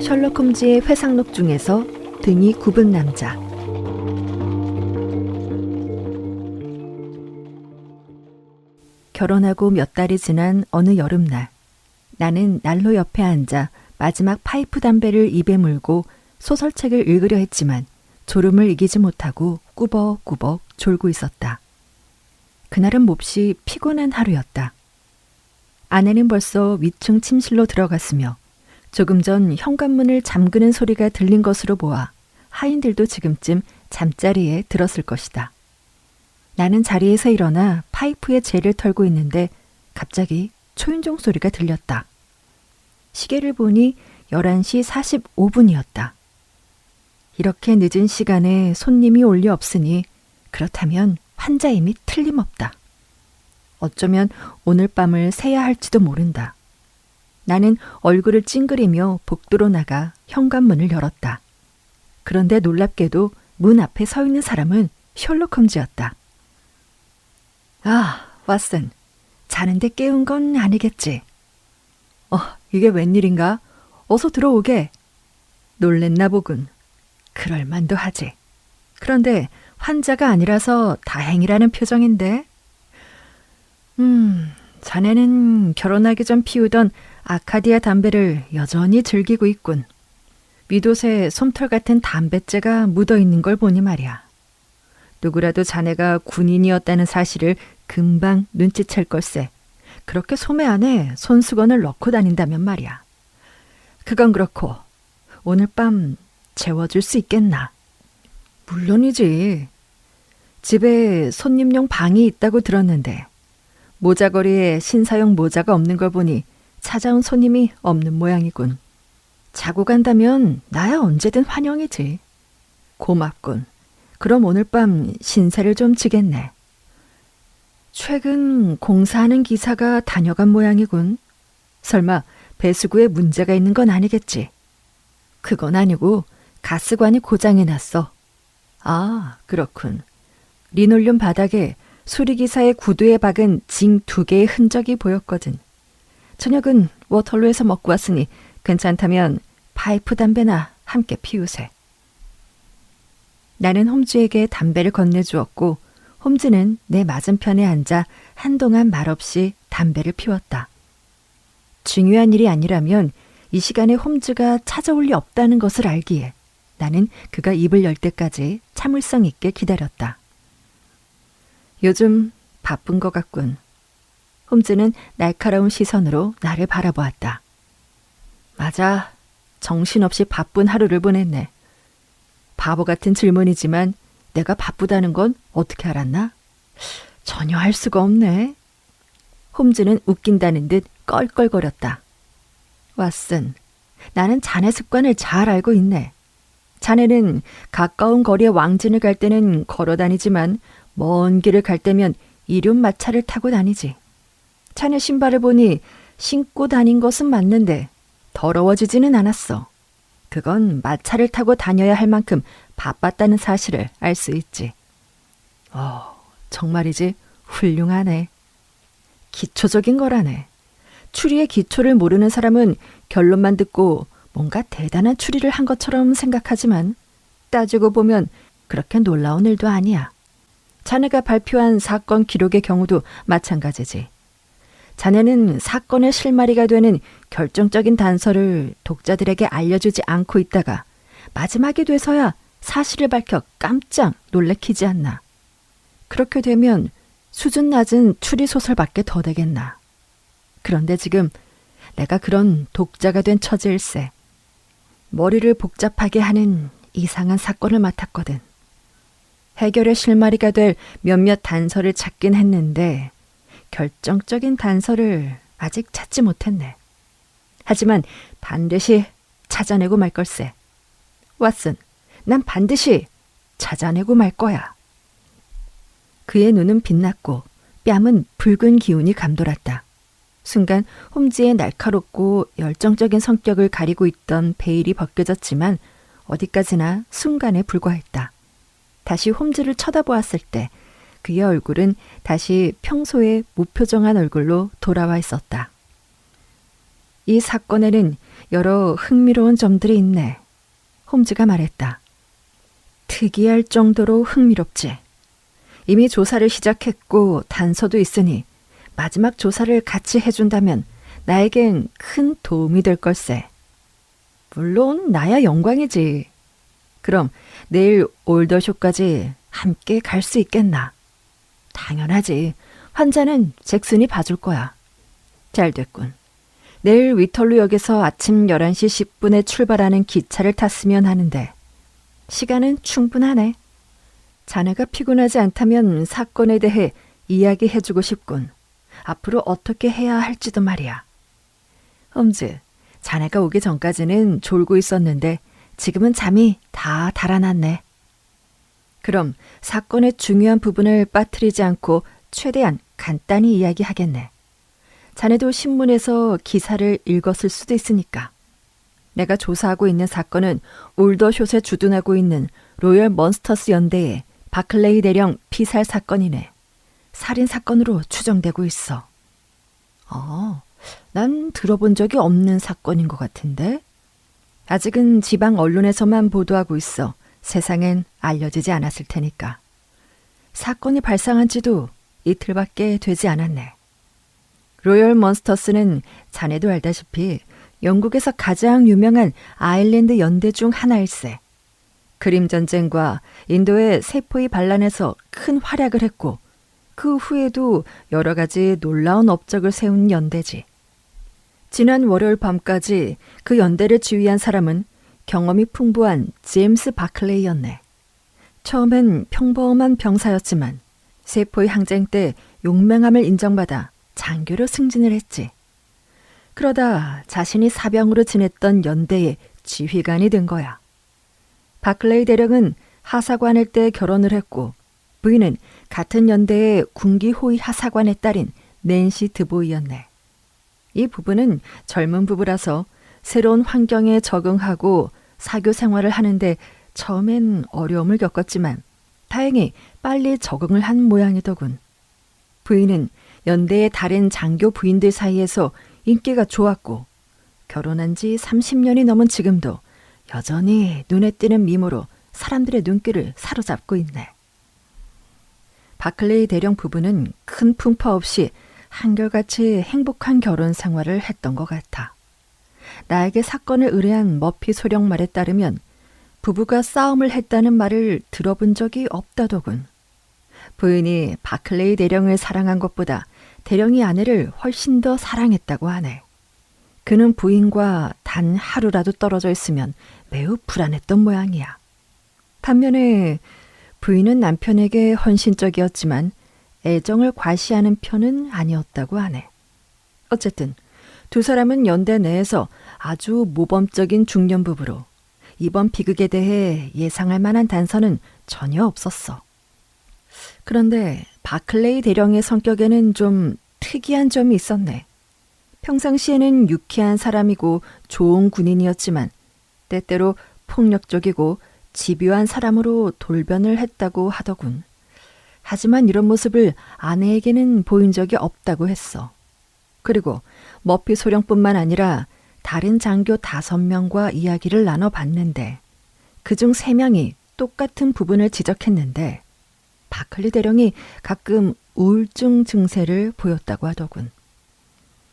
셜록 홈즈의 회상록 중에서 등이 굽은 남자. 결혼하고 몇 달이 지난 어느 여름날, 나는 난로 옆에 앉아 마지막 파이프 담배를 입에 물고 소설책을 읽으려 했지만 졸음을 이기지 못하고 꾸벅꾸벅 졸고 있었다. 그날은 몹시 피곤한 하루였다. 아내는 벌써 위층 침실로 들어갔으며 조금 전 현관문을 잠그는 소리가 들린 것으로 보아 하인들도 지금쯤 잠자리에 들었을 것이다. 나는 자리에서 일어나 파이프에 재를 털고 있는데 갑자기 초인종 소리가 들렸다. 시계를 보니 11시 45분이었다. 이렇게 늦은 시간에 손님이 올 리 없으니 그렇다면 환자임이 틀림없다. 어쩌면 오늘 밤을 새야 할지도 모른다. 나는 얼굴을 찡그리며 복도로 나가 현관문을 열었다. 그런데 놀랍게도 문 앞에 서 있는 사람은 셜록 홈즈였다. 아, 왓슨. 자는데 깨운 건 아니겠지? 이게 웬일인가? 어서 들어오게. 놀랬나 보군. 그럴 만도 하지. 그런데 환자가 아니라서 다행이라는 표정인데. 자네는 결혼하기 전 피우던 아카디아 담배를 여전히 즐기고 있군. 윗옷에 솜털 같은 담뱃재가 묻어있는 걸 보니 말이야. 누구라도 자네가 군인이었다는 사실을 금방 눈치챌 걸세. 그렇게 소매 안에 손수건을 넣고 다닌다면 말이야. 그건 그렇고 오늘 밤 재워줄 수 있겠나? 물론이지. 집에 손님용 방이 있다고 들었는데 모자걸이에 신사용 모자가 없는 걸 보니 찾아온 손님이 없는 모양이군. 자고 간다면 나야 언제든 환영이지. 고맙군. 그럼 오늘 밤 신세를 좀 지겠네. 최근 공사하는 기사가 다녀간 모양이군. 설마 배수구에 문제가 있는 건 아니겠지? 그건 아니고 가스관이 고장이 났어. 아, 그렇군. 리놀륨 바닥에 수리기사의 구두에 박은 징 2개의 흔적이 보였거든. 저녁은 워털루에서 먹고 왔으니 괜찮다면 파이프 담배나 함께 피우세. 나는 홈즈에게 담배를 건네주었고 홈즈는 내 맞은편에 앉아 한동안 말없이 담배를 피웠다. 중요한 일이 아니라면 이 시간에 홈즈가 찾아올 리 없다는 것을 알기에 나는 그가 입을 열 때까지 참을성 있게 기다렸다. 요즘 바쁜 것 같군. 홈즈는 날카로운 시선으로 나를 바라보았다. 맞아. 정신없이 바쁜 하루를 보냈네. 바보 같은 질문이지만 내가 바쁘다는 건 어떻게 알았나? 전혀 알 수가 없네. 홈즈는 웃긴다는 듯 껄껄거렸다. 왓슨, 나는 자네 습관을 잘 알고 있네. 자네는 가까운 거리에 왕진을 갈 때는 걸어 다니지만 먼 길을 갈 때면 이륜마차를 타고 다니지. 자네 신발을 보니 신고 다닌 것은 맞는데 더러워지지는 않았어. 그건 마차를 타고 다녀야 할 만큼 바빴다는 사실을 알 수 있지. 정말이지 훌륭하네. 기초적인 거라네. 추리의 기초를 모르는 사람은 결론만 듣고 뭔가 대단한 추리를 한 것처럼 생각하지만 따지고 보면 그렇게 놀라운 일도 아니야. 자네가 발표한 사건 기록의 경우도 마찬가지지. 자네는 사건의 실마리가 되는 결정적인 단서를 독자들에게 알려주지 않고 있다가 마지막이 돼서야 사실을 밝혀 깜짝 놀래키지 않나. 그렇게 되면 수준 낮은 추리소설밖에 더 되겠나. 그런데 지금 내가 그런 독자가 된 처지일세. 머리를 복잡하게 하는 이상한 사건을 맡았거든. 해결의 실마리가 될 몇몇 단서를 찾긴 했는데 결정적인 단서를 아직 찾지 못했네. 하지만 반드시 찾아내고 말 걸세. 왓슨, 난 반드시 찾아내고 말 거야. 그의 눈은 빛났고 뺨은 붉은 기운이 감돌았다. 순간 홈즈의 날카롭고 열정적인 성격을 가리고 있던 베일이 벗겨졌지만 어디까지나 순간에 불과했다. 다시 홈즈를 쳐다보았을 때 그의 얼굴은 다시 평소의 무표정한 얼굴로 돌아와 있었다. 이 사건에는 여러 흥미로운 점들이 있네. 홈즈가 말했다. 특이할 정도로 흥미롭지. 이미 조사를 시작했고 단서도 있으니 마지막 조사를 같이 해준다면 나에겐 큰 도움이 될 걸세. 물론 나야 영광이지. 그럼 내일 올더쇼까지 함께 갈 수 있겠나? 당연하지. 환자는 잭슨이 봐줄 거야. 잘 됐군. 내일 위털루역에서 아침 11시 10분에 출발하는 기차를 탔으면 하는데 시간은 충분하네. 자네가 피곤하지 않다면 사건에 대해 이야기해주고 싶군. 앞으로 어떻게 해야 할지도 말이야. 홈즈, 자네가 오기 전까지는 졸고 있었는데 지금은 잠이 다 달아났네. 그럼 사건의 중요한 부분을 빠뜨리지 않고 최대한 간단히 이야기하겠네. 자네도 신문에서 기사를 읽었을 수도 있으니까. 내가 조사하고 있는 사건은 올더숏에 주둔하고 있는 로열 먼스터스 연대의 바클레이 대령 피살 사건이네. 살인 사건으로 추정되고 있어. 난 들어본 적이 없는 사건인 것 같은데? 아직은 지방 언론에서만 보도하고 있어 세상엔 알려지지 않았을 테니까. 사건이 발생한 지도 이틀밖에 되지 않았네. 로열 먼스터스는 자네도 알다시피 영국에서 가장 유명한 아일랜드 연대 중 하나일세. 그림 전쟁과 인도의 세포의 반란에서 큰 활약을 했고 그 후에도 여러 가지 놀라운 업적을 세운 연대지. 지난 월요일 밤까지 그 연대를 지휘한 사람은 경험이 풍부한 제임스 바클레이였네. 처음엔 평범한 병사였지만 세포의 항쟁 때 용맹함을 인정받아 장교로 승진을 했지. 그러다 자신이 사병으로 지냈던 연대의 지휘관이 된 거야. 바클레이 대령은 하사관일 때 결혼을 했고 부인은 같은 연대의 군기 호위 하사관의 딸인 낸시 드보이였네. 이 부부는 젊은 부부라서 새로운 환경에 적응하고 사교 생활을 하는데 처음엔 어려움을 겪었지만 다행히 빨리 적응을 한 모양이더군. 부인은 연대의 다른 장교 부인들 사이에서 인기가 좋았고 결혼한 지 30년이 넘은 지금도 여전히 눈에 띄는 미모로 사람들의 눈길을 사로잡고 있네. 바클레이 대령 부부는 큰 풍파 없이 한결같이 행복한 결혼 생활을 했던 것 같아. 나에게 사건을 의뢰한 머피 소령 말에 따르면 부부가 싸움을 했다는 말을 들어본 적이 없다더군. 부인이 바클레이 대령을 사랑한 것보다 대령이 아내를 훨씬 더 사랑했다고 하네. 그는 부인과 단 하루라도 떨어져 있으면 매우 불안했던 모양이야. 반면에 부인은 남편에게 헌신적이었지만 애정을 과시하는 편은 아니었다고 하네. 어쨌든 두 사람은 연대 내에서 아주 모범적인 중년 부부로 이번 비극에 대해 예상할 만한 단서는 전혀 없었어. 그런데 바클레이 대령의 성격에는 좀 특이한 점이 있었네. 평상시에는 유쾌한 사람이고 좋은 군인이었지만 때때로 폭력적이고 집요한 사람으로 돌변을 했다고 하더군. 하지만 이런 모습을 아내에게는 보인 적이 없다고 했어. 그리고 머피 소령뿐만 아니라 다른 장교 5명과 이야기를 나눠봤는데 그중 3명이 똑같은 부분을 지적했는데 바클리 대령이 가끔 우울증 증세를 보였다고 하더군.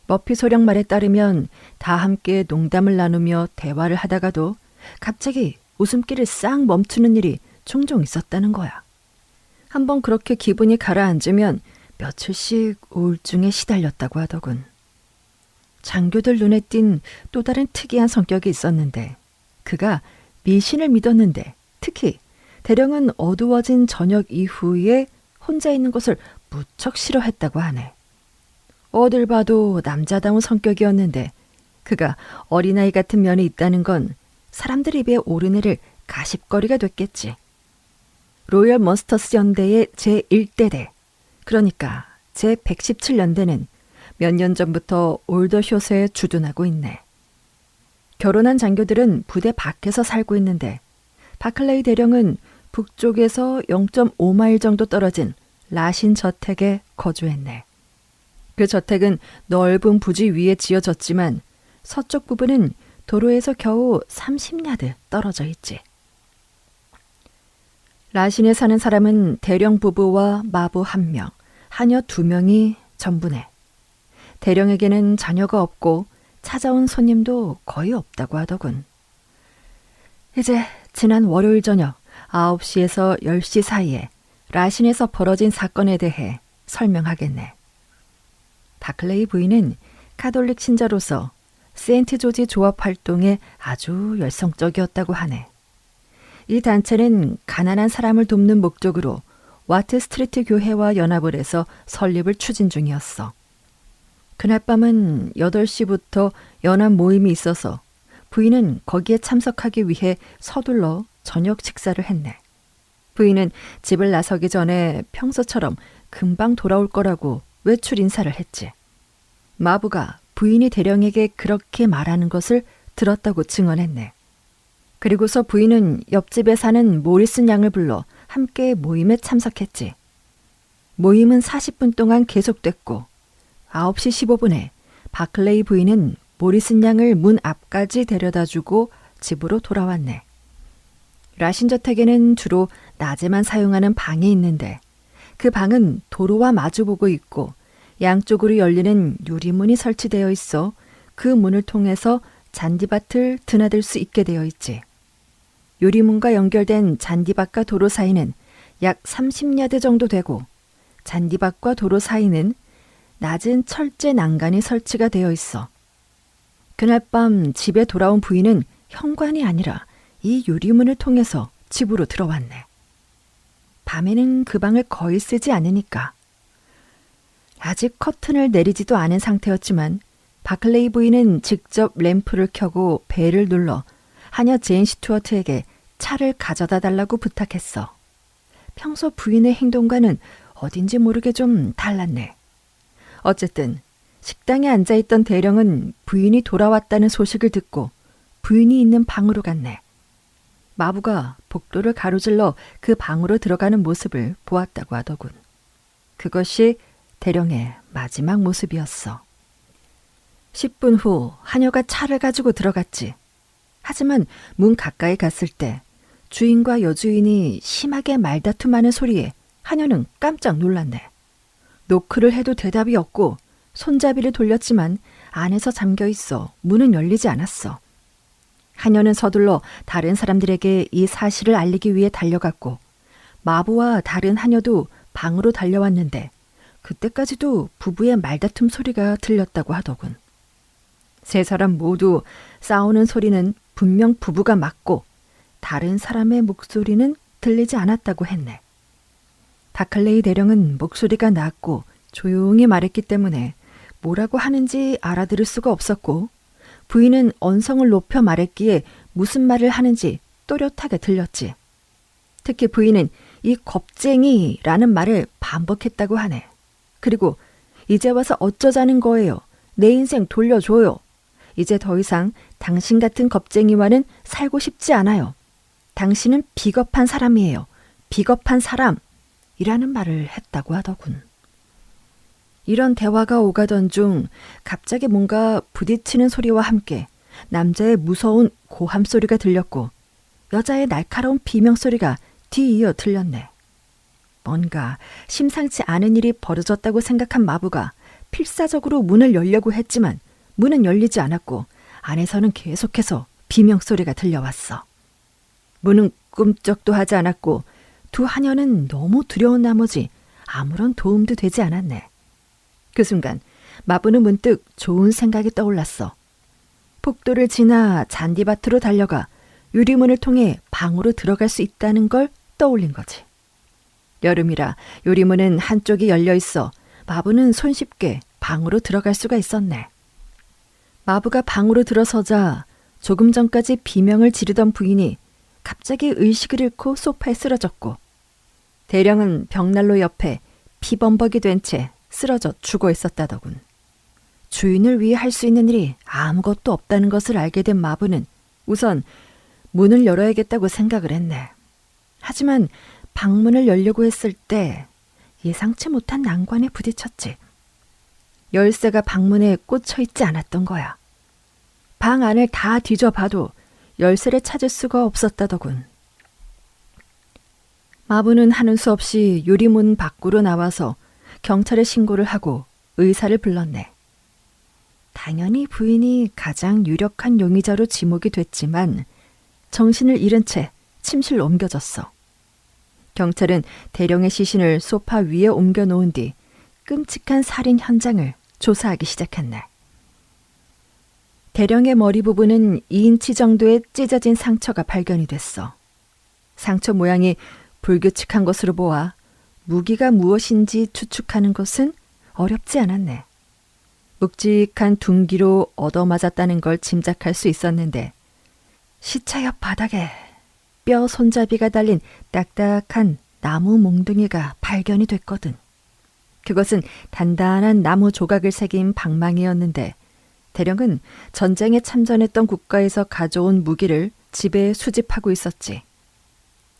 머피 소령 말에 따르면 다 함께 농담을 나누며 대화를 하다가도 갑자기 웃음기를 싹 멈추는 일이 종종 있었다는 거야. 한번 그렇게 기분이 가라앉으면 며칠씩 우울증에 시달렸다고 하더군. 장교들 눈에 띈 또 다른 특이한 성격이 있었는데 그가 미신을 믿었는데 특히 대령은 어두워진 저녁 이후에 혼자 있는 것을 무척 싫어했다고 하네. 어딜 봐도 남자다운 성격이었는데 그가 어린아이 같은 면이 있다는 건 사람들 입에 오르내릴 가십거리가 됐겠지. 로열 먼스터스 연대의 제1대대, 그러니까 제117연대는 몇 년 전부터 올더숏에 주둔하고 있네. 결혼한 장교들은 부대 밖에서 살고 있는데 바클레이 대령은 북쪽에서 0.5마일 정도 떨어진 라신 저택에 거주했네. 그 저택은 넓은 부지 위에 지어졌지만 서쪽 부분은 도로에서 겨우 30야드 떨어져 있지. 라신에 사는 사람은 대령 부부와 마부 1명, 하녀 2명이 전부네. 대령에게는 자녀가 없고 찾아온 손님도 거의 없다고 하더군. 이제 지난 월요일 저녁 9시에서 10시 사이에 라신에서 벌어진 사건에 대해 설명하겠네. 바클레이 부인은 카톨릭 신자로서 세인트 조지 조합 활동에 아주 열성적이었다고 하네. 이 단체는 가난한 사람을 돕는 목적으로 와트 스트리트 교회와 연합을 해서 설립을 추진 중이었어. 그날 밤은 8시부터 연합 모임이 있어서 부인은 거기에 참석하기 위해 서둘러 저녁 식사를 했네. 부인은 집을 나서기 전에 평소처럼 금방 돌아올 거라고 외출 인사를 했지. 마부가 부인이 대령에게 그렇게 말하는 것을 들었다고 증언했네. 그리고서 부인은 옆집에 사는 모리슨 양을 불러 함께 모임에 참석했지. 모임은 40분 동안 계속됐고 9시 15분에 바클레이 부인은 모리슨 양을 문 앞까지 데려다주고 집으로 돌아왔네. 라신 저택에는 주로 낮에만 사용하는 방이 있는데 그 방은 도로와 마주보고 있고 양쪽으로 열리는 유리문이 설치되어 있어 그 문을 통해서 잔디밭을 드나들 수 있게 되어 있지. 유리문과 연결된 잔디밭과 도로 사이는 약 30야드 정도 되고 잔디밭과 도로 사이는 낮은 철제 난간이 설치가 되어 있어. 그날 밤 집에 돌아온 부인은 현관이 아니라 이 유리문을 통해서 집으로 들어왔네. 밤에는 그 방을 거의 쓰지 않으니까. 아직 커튼을 내리지도 않은 상태였지만 바클레이 부인은 직접 램프를 켜고 벨을 눌러 하녀 제인 스튜어트에게 차를 가져다 달라고 부탁했어. 평소 부인의 행동과는 어딘지 모르게 좀 달랐네. 어쨌든 식당에 앉아있던 대령은 부인이 돌아왔다는 소식을 듣고 부인이 있는 방으로 갔네. 마부가 복도를 가로질러 그 방으로 들어가는 모습을 보았다고 하더군. 그것이 대령의 마지막 모습이었어. 10분 후 하녀가 차를 가지고 들어갔지. 하지만 문 가까이 갔을 때 주인과 여주인이 심하게 말다툼하는 소리에 하녀는 깜짝 놀랐네. 노크를 해도 대답이 없고 손잡이를 돌렸지만 안에서 잠겨있어 문은 열리지 않았어. 하녀는 서둘러 다른 사람들에게 이 사실을 알리기 위해 달려갔고 마부와 다른 하녀도 방으로 달려왔는데 그때까지도 부부의 말다툼 소리가 들렸다고 하더군. 세 사람 모두 싸우는 소리는 분명 부부가 맞고 다른 사람의 목소리는 들리지 않았다고 했네. 바클레이 대령은 목소리가 낮고 조용히 말했기 때문에 뭐라고 하는지 알아들을 수가 없었고 부인은 언성을 높여 말했기에 무슨 말을 하는지 또렷하게 들렸지. 특히 부인은 이 겁쟁이라는 말을 반복했다고 하네. 그리고 이제 와서 어쩌자는 거예요. 내 인생 돌려줘요. 이제 더 이상 당신 같은 겁쟁이와는 살고 싶지 않아요. 당신은 비겁한 사람이에요. 비겁한 사람. 이라는 말을 했다고 하더군. 이런 대화가 오가던 중 갑자기 뭔가 부딪히는 소리와 함께 남자의 무서운 고함 소리가 들렸고 여자의 날카로운 비명 소리가 뒤이어 들렸네. 뭔가 심상치 않은 일이 벌어졌다고 생각한 마부가 필사적으로 문을 열려고 했지만 문은 열리지 않았고 안에서는 계속해서 비명 소리가 들려왔어. 문은 꿈쩍도 하지 않았고 두 하녀는 너무 두려운 나머지 아무런 도움도 되지 않았네. 그 순간 마부는 문득 좋은 생각이 떠올랐어. 폭도를 지나 잔디밭으로 달려가 유리문을 통해 방으로 들어갈 수 있다는 걸 떠올린 거지. 여름이라 유리문은 한쪽이 열려 있어 마부는 손쉽게 방으로 들어갈 수가 있었네. 마부가 방으로 들어서자 조금 전까지 비명을 지르던 부인이 갑자기 의식을 잃고 소파에 쓰러졌고 대령은 벽난로 옆에 피범벅이 된 채 쓰러져 죽어 있었다더군. 주인을 위해 할 수 있는 일이 아무것도 없다는 것을 알게 된 마부는 우선 문을 열어야겠다고 생각을 했네. 하지만 방문을 열려고 했을 때 예상치 못한 난관에 부딪혔지. 열쇠가 방문에 꽂혀 있지 않았던 거야. 방 안을 다 뒤져봐도 열쇠를 찾을 수가 없었다더군. 마부는 하는 수 없이 유리문 밖으로 나와서 경찰에 신고를 하고 의사를 불렀네. 당연히 부인이 가장 유력한 용의자로 지목이 됐지만 정신을 잃은 채 침실로 옮겨졌어. 경찰은 대령의 시신을 소파 위에 옮겨놓은 뒤 끔찍한 살인 현장을 조사하기 시작했네. 대령의 머리 부분은 2인치 정도의 찢어진 상처가 발견이 됐어. 상처 모양이 불규칙한 것으로 보아 무기가 무엇인지 추측하는 것은 어렵지 않았네. 묵직한 둔기로 얻어맞았다는 걸 짐작할 수 있었는데 시체 옆 바닥에 뼈 손잡이가 달린 딱딱한 나무 몽둥이가 발견이 됐거든. 그것은 단단한 나무 조각을 새긴 방망이였는데 대령은 전쟁에 참전했던 국가에서 가져온 무기를 집에 수집하고 있었지.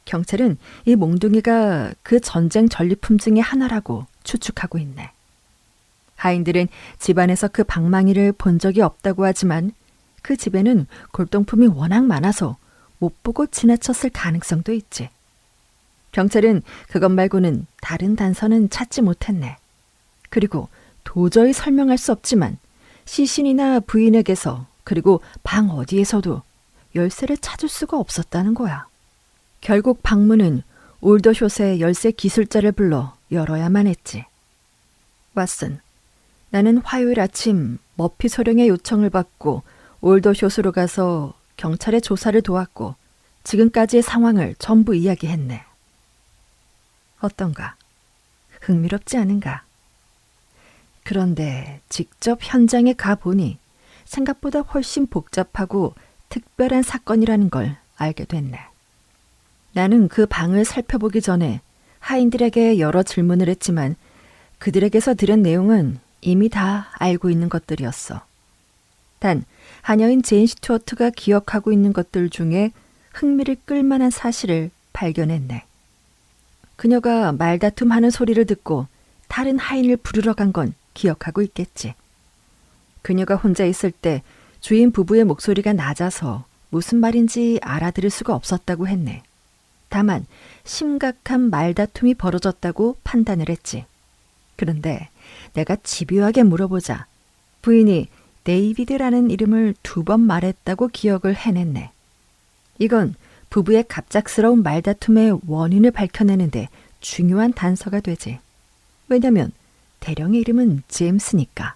경찰은 이 몽둥이가 그 전쟁 전리품 중의 하나라고 추측하고 있네. 하인들은 집안에서 그 방망이를 본 적이 없다고 하지만 그 집에는 골동품이 워낙 많아서 못 보고 지나쳤을 가능성도 있지. 경찰은 그것 말고는 다른 단서는 찾지 못했네. 그리고 도저히 설명할 수 없지만 시신이나 부인에게서 그리고 방 어디에서도 열쇠를 찾을 수가 없었다는 거야. 결국 방문은 올더숏의 열쇠 기술자를 불러 열어야만 했지. 왓슨, 나는 화요일 아침 머피 소령의 요청을 받고 올더숏으로 가서 경찰의 조사를 도왔고 지금까지의 상황을 전부 이야기했네. 어떤가? 흥미롭지 않은가? 그런데 직접 현장에 가보니 생각보다 훨씬 복잡하고 특별한 사건이라는 걸 알게 됐네. 나는 그 방을 살펴보기 전에 하인들에게 여러 질문을 했지만 그들에게서 들은 내용은 이미 다 알고 있는 것들이었어. 단 하녀인 제인 스튜어트가 기억하고 있는 것들 중에 흥미를 끌만한 사실을 발견했네. 그녀가 말다툼하는 소리를 듣고 다른 하인을 부르러 간 건 기억하고 있겠지. 그녀가 혼자 있을 때 주인 부부의 목소리가 낮아서 무슨 말인지 알아들을 수가 없었다고 했네. 다만 심각한 말다툼이 벌어졌다고 판단을 했지. 그런데 내가 집요하게 물어보자 부인이 데이비드라는 이름을 2번 말했다고 기억을 해냈네. 이건 부부의 갑작스러운 말다툼의 원인을 밝혀내는데 중요한 단서가 되지. 왜냐면 대령의 이름은 제임스니까.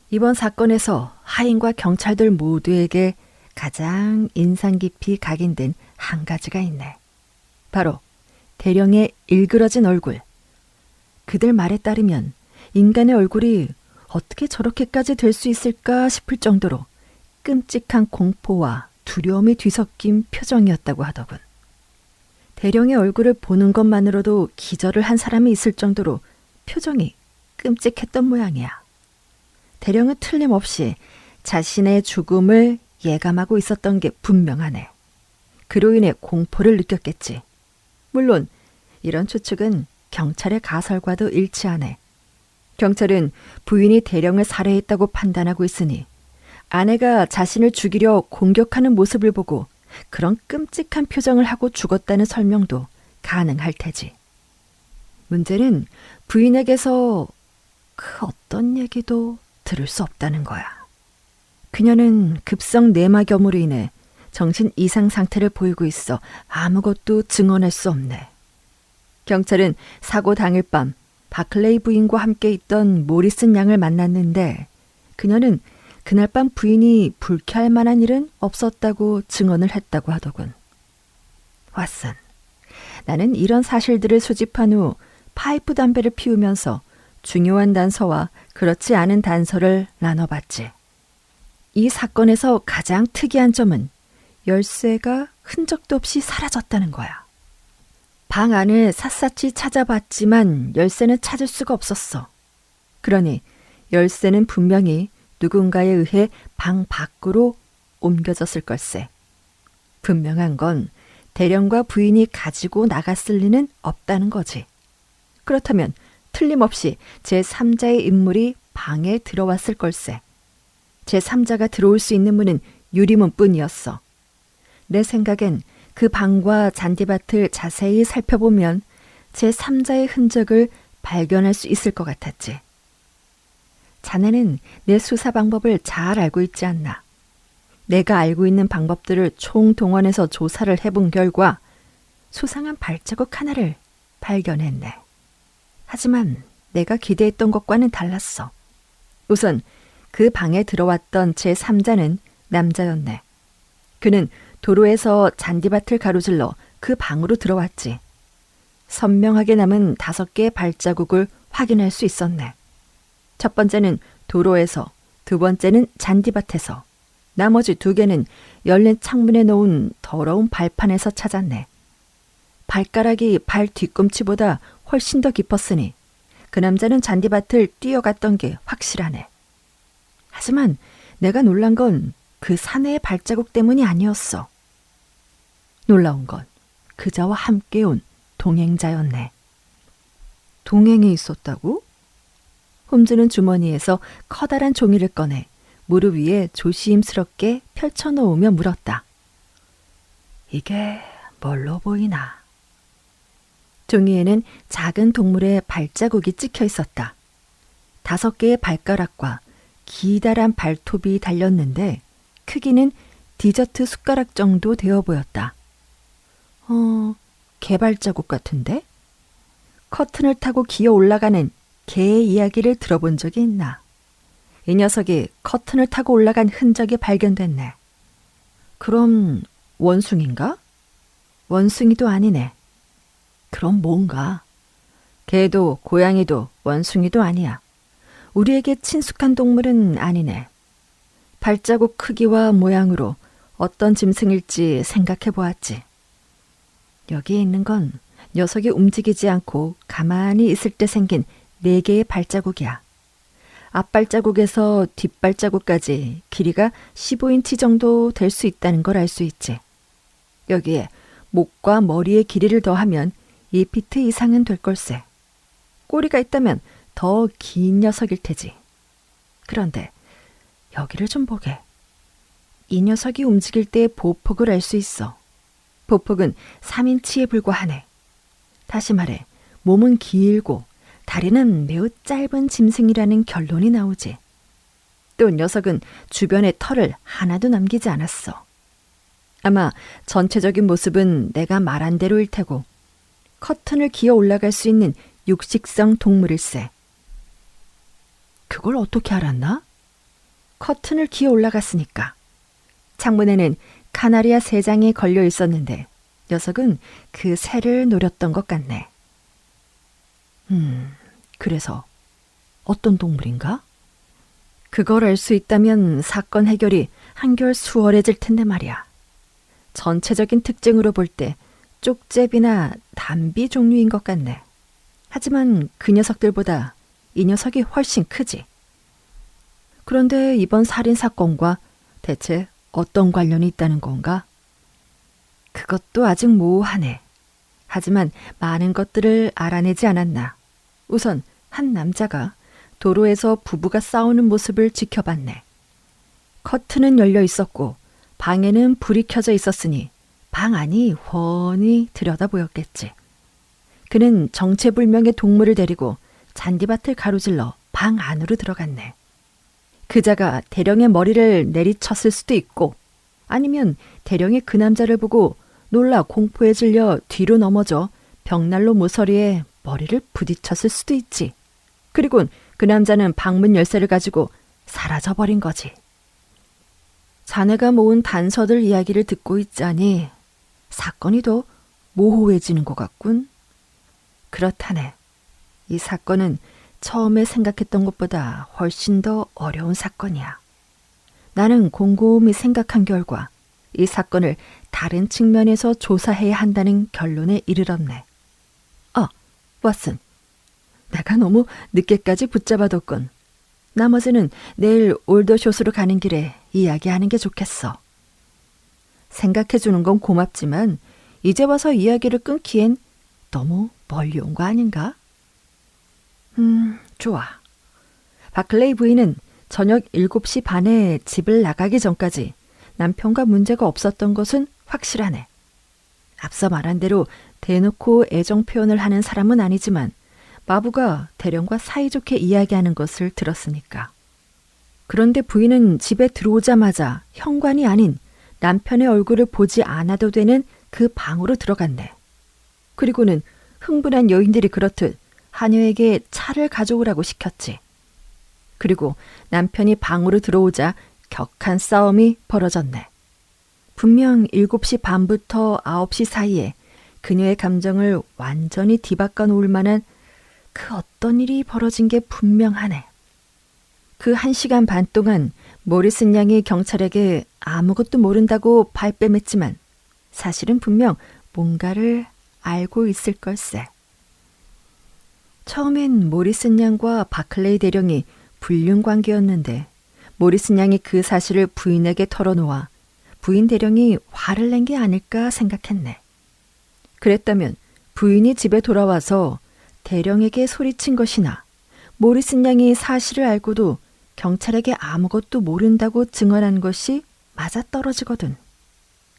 이번 사건에서 하인과 경찰들 모두에게 가장 인상 깊이 각인된 한 가지가 있네. 바로 대령의 일그러진 얼굴. 그들 말에 따르면 인간의 얼굴이 어떻게 저렇게까지 될 수 있을까 싶을 정도로 끔찍한 공포와 두려움이 뒤섞인 표정이었다고 하더군. 대령의 얼굴을 보는 것만으로도 기절을 한 사람이 있을 정도로 표정이 끔찍했던 모양이야. 대령은 틀림없이 자신의 죽음을 예감하고 있었던 게 분명하네. 그로 인해 공포를 느꼈겠지. 물론 이런 추측은 경찰의 가설과도 일치하네. 경찰은 부인이 대령을 살해했다고 판단하고 있으니 아내가 자신을 죽이려 공격하는 모습을 보고 그런 끔찍한 표정을 하고 죽었다는 설명도 가능할 테지. 문제는 부인에게서 그 어떤 얘기도 들을 수 없다는 거야. 그녀는 급성 내막염으로 인해 정신 이상 상태를 보이고 있어 아무것도 증언할 수 없네. 경찰은 사고 당일 밤 바클레이 부인과 함께 있던 모리슨 양을 만났는데 그녀는 그날 밤 부인이 불쾌할 만한 일은 없었다고 증언을 했다고 하더군. 왓슨, 나는 이런 사실들을 수집한 후 파이프 담배를 피우면서 중요한 단서와 그렇지 않은 단서를 나눠봤지. 이 사건에서 가장 특이한 점은 열쇠가 흔적도 없이 사라졌다는 거야. 방 안을 샅샅이 찾아봤지만 열쇠는 찾을 수가 없었어. 그러니 열쇠는 분명히 누군가에 의해 방 밖으로 옮겨졌을 걸세. 분명한 건 대령과 부인이 가지고 나갔을 리는 없다는 거지. 그렇다면 틀림없이 제3자의 인물이 방에 들어왔을 걸세. 제3자가 들어올 수 있는 문은 유리문뿐이었어. 내 생각엔 그 방과 잔디밭을 자세히 살펴보면 제3자의 흔적을 발견할 수 있을 것 같았지. 자네는 내 수사 방법을 잘 알고 있지 않나. 내가 알고 있는 방법들을 총동원해서 조사를 해본 결과 수상한 발자국 하나를 발견했네. 하지만 내가 기대했던 것과는 달랐어. 우선 그 방에 들어왔던 제3자는 남자였네. 그는 도로에서 잔디밭을 가로질러 그 방으로 들어왔지. 선명하게 남은 5개의 발자국을 확인할 수 있었네. 첫 번째는 도로에서, 두 번째는 잔디밭에서, 나머지 2개는 열린 창문에 놓은 더러운 발판에서 찾았네. 발가락이 발 뒤꿈치보다 훨씬 더 깊었으니 그 남자는 잔디밭을 뛰어갔던 게 확실하네. 하지만 내가 놀란 건 그 사내의 발자국 때문이 아니었어. 놀라운 건 그자와 함께 온 동행자였네. 동행이 있었다고? 홈즈는 주머니에서 커다란 종이를 꺼내 무릎 위에 조심스럽게 펼쳐놓으며 물었다. 이게 뭘로 보이나? 종이에는 작은 동물의 발자국이 찍혀 있었다. 5개의 발가락과 기다란 발톱이 달렸는데 크기는 디저트 숟가락 정도 되어 보였다. 개발자국 같은데? 커튼을 타고 기어 올라가는 개의 이야기를 들어본 적이 있나? 이 녀석이 커튼을 타고 올라간 흔적이 발견됐네. 그럼 원숭인가? 원숭이도 아니네. 그럼 뭔가? 개도 고양이도 원숭이도 아니야. 우리에게 친숙한 동물은 아니네. 발자국 크기와 모양으로 어떤 짐승일지 생각해 보았지. 여기에 있는 건 녀석이 움직이지 않고 가만히 있을 때 생긴 4개의 발자국이야. 앞발자국에서 뒷발자국까지 길이가 15인치 정도 될 수 있다는 걸 알 수 있지. 여기에 목과 머리의 길이를 더하면 2피트 이상은 될 걸세. 꼬리가 있다면 더 긴 녀석일 테지. 그런데 여기를 좀 보게. 이 녀석이 움직일 때의 보폭을 알 수 있어. 보폭은 3인치에 불과하네. 다시 말해 몸은 길고 다리는 매우 짧은 짐승이라는 결론이 나오지. 또 녀석은 주변에 털을 하나도 남기지 않았어. 아마 전체적인 모습은 내가 말한 대로일 테고 커튼을 기어 올라갈 수 있는 육식성 동물일세. 그걸 어떻게 알았나? 커튼을 기어 올라갔으니까. 창문에는 카나리아 3장이 걸려 있었는데 녀석은 그 새를 노렸던 것 같네. 그래서 어떤 동물인가? 그걸 알 수 있다면 사건 해결이 한결 수월해질 텐데 말이야. 전체적인 특징으로 볼 때 쪽제비나 담비 종류인 것 같네. 하지만 그 녀석들보다 이 녀석이 훨씬 크지. 그런데 이번 살인사건과 대체 어떤 관련이 있다는 건가? 그것도 아직 모호하네. 하지만 많은 것들을 알아내지 않았나. 우선 한 남자가 도로에서 부부가 싸우는 모습을 지켜봤네. 커튼은 열려 있었고 방에는 불이 켜져 있었으니 방 안이 훤히 들여다 보였겠지. 그는 정체불명의 동물을 데리고 잔디밭을 가로질러 방 안으로 들어갔네. 그자가 대령의 머리를 내리쳤을 수도 있고 아니면 대령이 그 남자를 보고 놀라 공포에 질려 뒤로 넘어져 벽난로 모서리에 머리를 부딪혔을 수도 있지. 그리고 그 남자는 방문 열쇠를 가지고 사라져버린 거지. 자네가 모은 단서들 이야기를 듣고 있자니 사건이 더 모호해지는 것 같군. 그렇다네. 이 사건은 처음에 생각했던 것보다 훨씬 더 어려운 사건이야. 나는 곰곰이 생각한 결과 이 사건을 다른 측면에서 조사해야 한다는 결론에 이르렀네. 왓슨. 내가 너무 늦게까지 붙잡아뒀군. 나머지는 내일 올더숏으로 가는 길에 이야기하는 게 좋겠어. 생각해주는 건 고맙지만 이제 와서 이야기를 끊기엔 너무 멀리 온 거 아닌가? 좋아. 바클레이 부인은 저녁 7시 반에 집을 나가기 전까지 남편과 문제가 없었던 것은 확실하네. 앞서 말한 대로 대놓고 애정 표현을 하는 사람은 아니지만 마부가 대령과 사이좋게 이야기하는 것을 들었으니까. 그런데 부인은 집에 들어오자마자 현관이 아닌 남편의 얼굴을 보지 않아도 되는 그 방으로 들어갔네. 그리고는 흥분한 여인들이 그렇듯 하녀에게 차를 가져오라고 시켰지. 그리고 남편이 방으로 들어오자 격한 싸움이 벌어졌네. 분명 7시 반부터 9시 사이에 그녀의 감정을 완전히 뒤바꿔 놓을 만한 그 어떤 일이 벌어진 게 분명하네. 그 1시간 반 동안 모리슨 양이 경찰에게 아무것도 모른다고 발뺌했지만 사실은 분명 뭔가를 알고 있을 걸세. 처음엔 모리슨 양과 바클레이 대령이 불륜 관계였는데 모리슨 양이 그 사실을 부인에게 털어놓아 부인 대령이 화를 낸 게 아닐까 생각했네. 그랬다면 부인이 집에 돌아와서 대령에게 소리친 것이나 모리슨 양이 사실을 알고도 경찰에게 아무것도 모른다고 증언한 것이 맞아떨어지거든.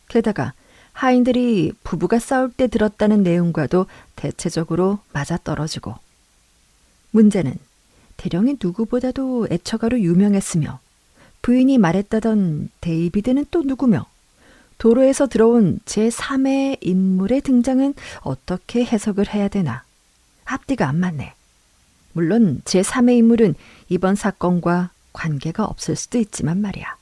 게다가 하인들이 부부가 싸울 때 들었다는 내용과도 대체적으로 맞아떨어지고. 문제는 대령이 누구보다도 애처가로 유명했으며 부인이 말했다던 데이비드는 또 누구며 도로에서 들어온 제3의 인물의 등장은 어떻게 해석을 해야 되나. 앞뒤가 안 맞네. 물론 제3의 인물은 이번 사건과 관계가 없을 수도 있지만 말이야.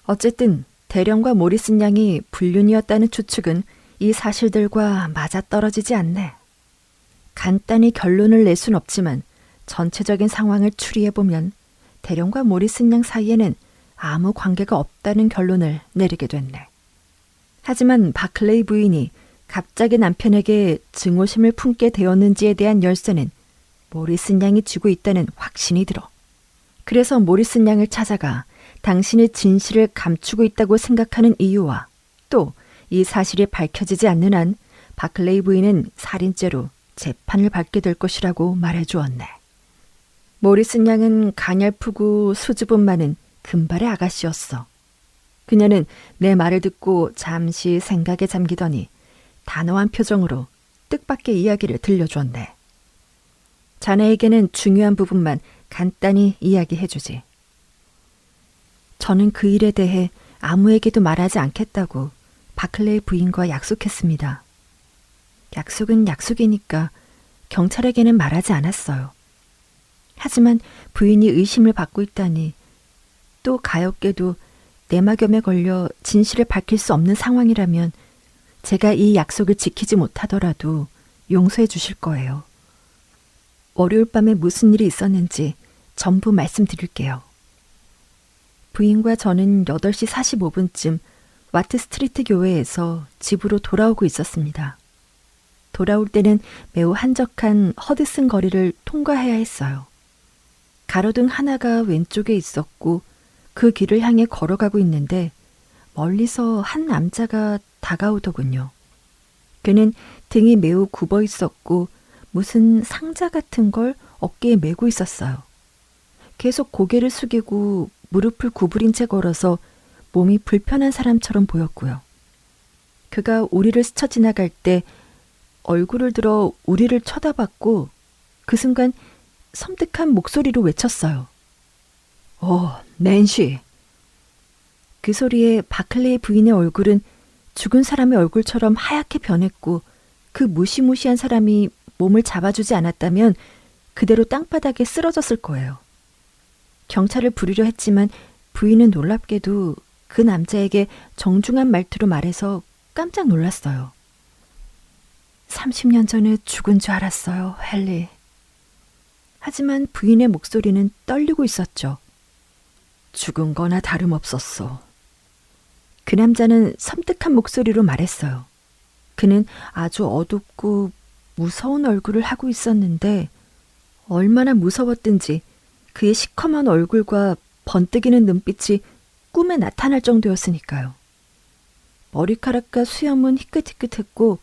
어쨌든 대령과 모리슨 양이 불륜이었다는 추측은 이 사실들과 맞아떨어지지 않네. 간단히 결론을 낼 순 없지만 전체적인 상황을 추리해보면 대령과 모리슨 양 사이에는 아무 관계가 없다는 결론을 내리게 됐네. 하지만 바클레이 부인이 갑자기 남편에게 증오심을 품게 되었는지에 대한 열쇠는 모리슨 양이 쥐고 있다는 확신이 들어. 그래서 모리슨 양을 찾아가 당신의 진실을 감추고 있다고 생각하는 이유와 또 이 사실이 밝혀지지 않는 한 바클레이 부인은 살인죄로 재판을 받게 될 것이라고 말해주었네. 모리슨 양은 가냘프고 수줍음 많은 금발의 아가씨였어. 그녀는 내 말을 듣고 잠시 생각에 잠기더니 단호한 표정으로 뜻밖의 이야기를 들려주었네. 자네에게는 중요한 부분만 간단히 이야기해주지. 저는 그 일에 대해 아무에게도 말하지 않겠다고 바클레이 부인과 약속했습니다. 약속은 약속이니까 경찰에게는 말하지 않았어요. 하지만 부인이 의심을 받고 있다니 또 가엾게도 내막염에 걸려 진실을 밝힐 수 없는 상황이라면 제가 이 약속을 지키지 못하더라도 용서해 주실 거예요. 월요일 밤에 무슨 일이 있었는지 전부 말씀드릴게요. 부인과 저는 8시 45분쯤 와트 스트리트 교회에서 집으로 돌아오고 있었습니다. 돌아올 때는 매우 한적한 허드슨 거리를 통과해야 했어요. 가로등 하나가 왼쪽에 있었고 그 길을 향해 걸어가고 있는데 멀리서 한 남자가 다가오더군요. 그는 등이 매우 굽어 있었고 무슨 상자 같은 걸 어깨에 메고 있었어요. 계속 고개를 숙이고 무릎을 구부린 채 걸어서 몸이 불편한 사람처럼 보였고요. 그가 우리를 스쳐 지나갈 때 얼굴을 들어 우리를 쳐다봤고 그 순간 섬뜩한 목소리로 외쳤어요. 낸시. 그 소리에 바클레이 부인의 얼굴은 죽은 사람의 얼굴처럼 하얗게 변했고 그 무시무시한 사람이 몸을 잡아주지 않았다면 그대로 땅바닥에 쓰러졌을 거예요. 경찰을 부르려 했지만 부인은 놀랍게도 그 남자에게 정중한 말투로 말해서 깜짝 놀랐어요. 30년 전에 죽은 줄 알았어요, 헨리. 하지만 부인의 목소리는 떨리고 있었죠. 죽은 거나 다름없었어. 그 남자는 섬뜩한 목소리로 말했어요. 그는 아주 어둡고 무서운 얼굴을 하고 있었는데 얼마나 무서웠든지 그의 시커먼 얼굴과 번뜩이는 눈빛이 꿈에 나타날 정도였으니까요. 머리카락과 수염은 희끗희끗했고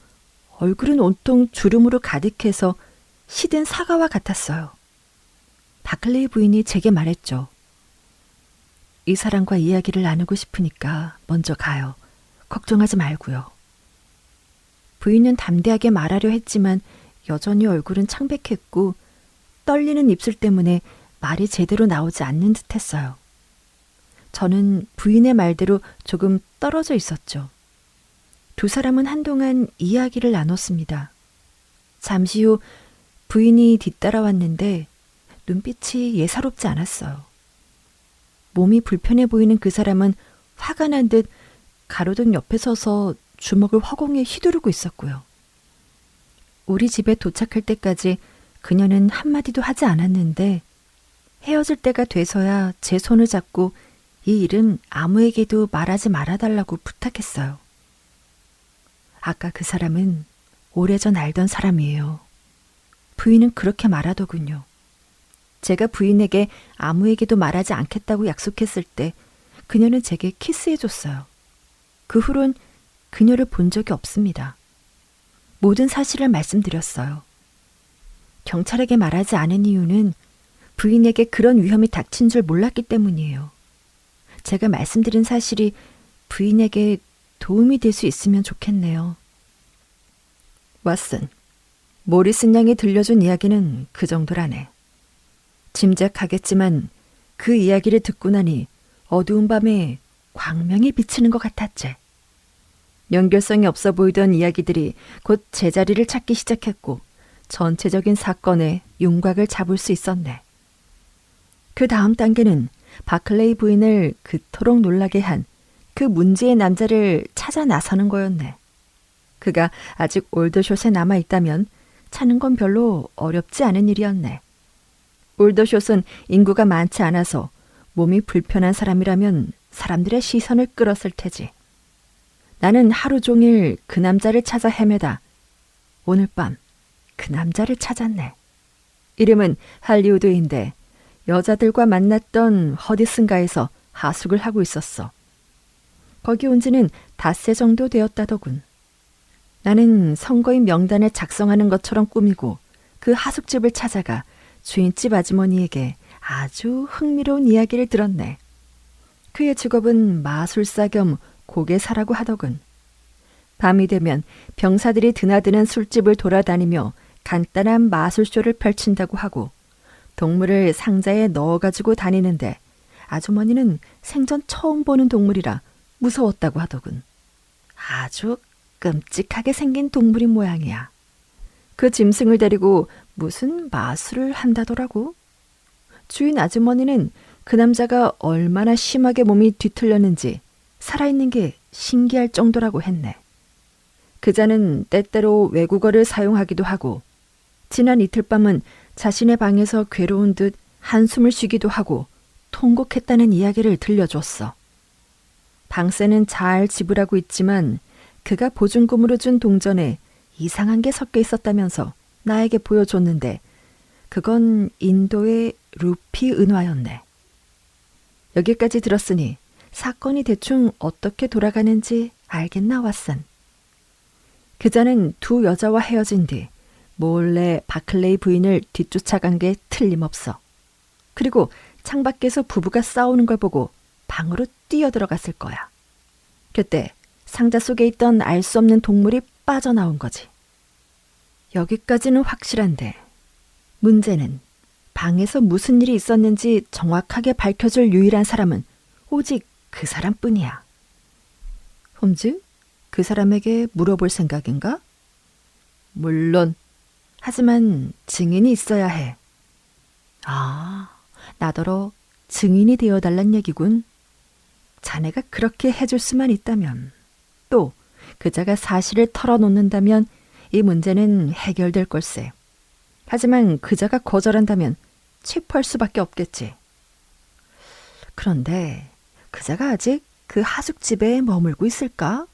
얼굴은 온통 주름으로 가득해서 시든 사과와 같았어요. 바클레이 부인이 제게 말했죠. 이 사람과 이야기를 나누고 싶으니까 먼저 가요. 걱정하지 말고요. 부인은 담대하게 말하려 했지만 여전히 얼굴은 창백했고 떨리는 입술 때문에 말이 제대로 나오지 않는 듯했어요. 저는 부인의 말대로 조금 떨어져 있었죠. 두 사람은 한동안 이야기를 나눴습니다. 잠시 후 부인이 뒤따라왔는데 눈빛이 예사롭지 않았어요. 몸이 불편해 보이는 그 사람은 화가 난 듯 가로등 옆에 서서 주먹을 화공에 휘두르고 있었고요. 우리 집에 도착할 때까지 그녀는 한마디도 하지 않았는데 헤어질 때가 돼서야 제 손을 잡고 이 일은 아무에게도 말하지 말아달라고 부탁했어요. 아까 그 사람은 오래전 알던 사람이에요. 부인은 그렇게 말하더군요. 제가 부인에게 아무에게도 말하지 않겠다고 약속했을 때 그녀는 제게 키스해줬어요. 그 후론 그녀를 본 적이 없습니다. 모든 사실을 말씀드렸어요. 경찰에게 말하지 않은 이유는 부인에게 그런 위험이 닥친 줄 몰랐기 때문이에요. 제가 말씀드린 사실이 부인에게 도움이 될 수 있으면 좋겠네요. 왓슨, 모리슨 양이 들려준 이야기는 그 정도라네. 짐작하겠지만 그 이야기를 듣고 나니 어두운 밤에 광명이 비치는 것 같았지. 연결성이 없어 보이던 이야기들이 곧 제자리를 찾기 시작했고 전체적인 사건의 윤곽을 잡을 수 있었네. 그 다음 단계는 바클레이 부인을 그토록 놀라게 한 그 문제의 남자를 찾아 나서는 거였네. 그가 아직 올더숏에 남아있다면 찾는 건 별로 어렵지 않은 일이었네. 올더숏은 인구가 많지 않아서 몸이 불편한 사람이라면 사람들의 시선을 끌었을 테지. 나는 하루 종일 그 남자를 찾아 헤매다 오늘 밤 그 남자를 찾았네. 이름은 할리우드인데 여자들과 만났던 허디슨가에서 하숙을 하고 있었어. 거기 온 지는 닷새 정도 되었다더군. 나는 선거인 명단을 작성하는 것처럼 꾸미고 그 하숙집을 찾아가 주인집 아주머니에게 아주 흥미로운 이야기를 들었네. 그의 직업은 마술사 겸 고개사라고 하더군. 밤이 되면 병사들이 드나드는 술집을 돌아다니며 간단한 마술쇼를 펼친다고 하고 동물을 상자에 넣어가지고 다니는데 아주머니는 생전 처음 보는 동물이라 무서웠다고 하더군. 아주 끔찍하게 생긴 동물인 모양이야. 그 짐승을 데리고 무슨 마술을 한다더라고. 주인 아주머니는 그 남자가 얼마나 심하게 몸이 뒤틀렸는지 살아있는 게 신기할 정도라고 했네. 그자는 때때로 외국어를 사용하기도 하고 지난 이틀 밤은 자신의 방에서 괴로운 듯 한숨을 쉬기도 하고 통곡했다는 이야기를 들려줬어. 방세는 잘 지불하고 있지만 그가 보증금으로 준 동전에 이상한 게 섞여 있었다면서 나에게 보여줬는데 그건 인도의 루피 은화였네. 여기까지 들었으니 사건이 대충 어떻게 돌아가는지 알겠나 왓슨. 그자는 두 여자와 헤어진 뒤 몰래 바클레이 부인을 뒤쫓아간 게 틀림없어. 그리고 창밖에서 부부가 싸우는 걸 보고 방으로 뛰어들어갔을 거야. 그때 상자 속에 있던 알 수 없는 동물이 빠져나온 거지. 여기까지는 확실한데 문제는 방에서 무슨 일이 있었는지 정확하게 밝혀줄 유일한 사람은 오직 그 사람뿐이야. 홈즈, 그 사람에게 물어볼 생각인가? 물론. 하지만 증인이 있어야 해. 아, 나더러 증인이 되어달란 얘기군. 자네가 그렇게 해줄 수만 있다면, 또 그자가 사실을 털어놓는다면 이 문제는 해결될 걸세. 하지만 그자가 거절한다면 체포할 수밖에 없겠지. 그런데 그자가 아직 그 하숙집에 머물고 있을까?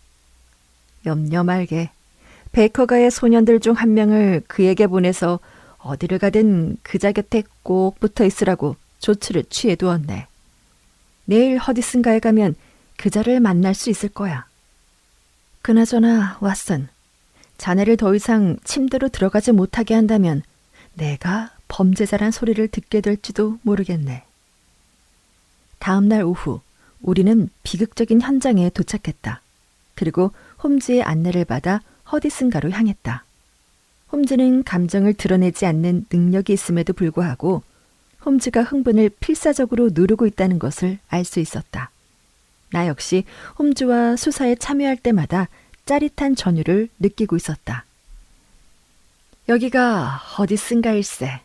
염려 말게. 베이커가의 소년들 중 한 명을 그에게 보내서 어디를 가든 그자 곁에 꼭 붙어 있으라고 조치를 취해두었네. 내일 허디슨가에 가면 그자를 만날 수 있을 거야. 그나저나 왓슨, 자네를 더 이상 침대로 들어가지 못하게 한다면 내가 범죄자란 소리를 듣게 될지도 모르겠네. 다음 날 오후 우리는 비극적인 현장에 도착했다. 그리고 홈즈의 안내를 받아 허디슨가로 향했다. 홈즈는 감정을 드러내지 않는 능력이 있음에도 불구하고 홈즈가 흥분을 필사적으로 누르고 있다는 것을 알 수 있었다. 나 역시 홈즈와 수사에 참여할 때마다 짜릿한 전율을 느끼고 있었다. 여기가 허디슨가일세.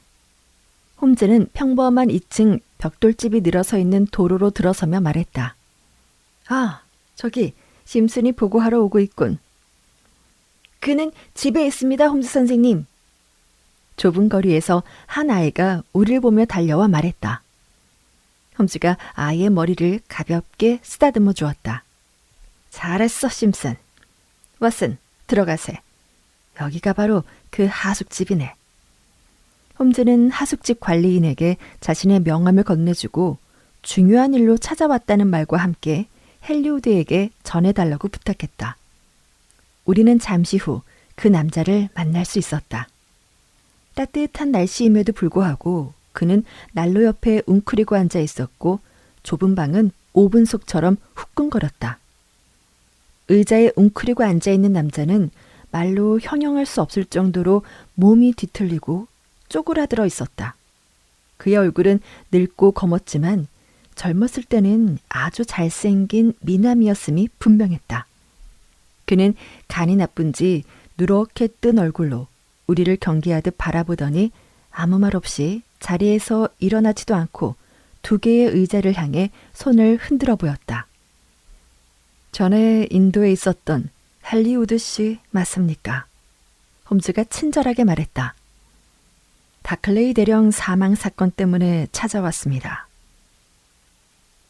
홈즈는 평범한 2층 벽돌집이 늘어서 있는 도로로 들어서며 말했다. 아, 저기 심슨이 보고하러 오고 있군. 그는 집에 있습니다, 홈즈 선생님. 좁은 거리에서 한 아이가 우리를 보며 달려와 말했다. 홈즈가 아이의 머리를 가볍게 쓰다듬어 주었다. 잘했어, 심슨. 왓슨, 들어가세. 여기가 바로 그 하숙집이네. 홈즈는 하숙집 관리인에게 자신의 명함을 건네주고 중요한 일로 찾아왔다는 말과 함께 헨리우드에게 전해달라고 부탁했다. 우리는 잠시 후 그 남자를 만날 수 있었다. 따뜻한 날씨임에도 불구하고 그는 난로 옆에 웅크리고 앉아 있었고 좁은 방은 오븐속처럼 후끈거렸다. 의자에 웅크리고 앉아있는 남자는 말로 형용할 수 없을 정도로 몸이 뒤틀리고 쪼그라들어 있었다. 그의 얼굴은 늙고 검었지만 젊었을 때는 아주 잘생긴 미남이었음이 분명했다. 그는 간이 나쁜지 누렇게 뜬 얼굴로 우리를 경계하듯 바라보더니 아무 말 없이 자리에서 일어나지도 않고 2개의 의자를 향해 손을 흔들어 보였다. 전에 인도에 있었던 헨리우드 씨 맞습니까? 홈즈가 친절하게 말했다. 바클레이 대령 사망 사건 때문에 찾아왔습니다.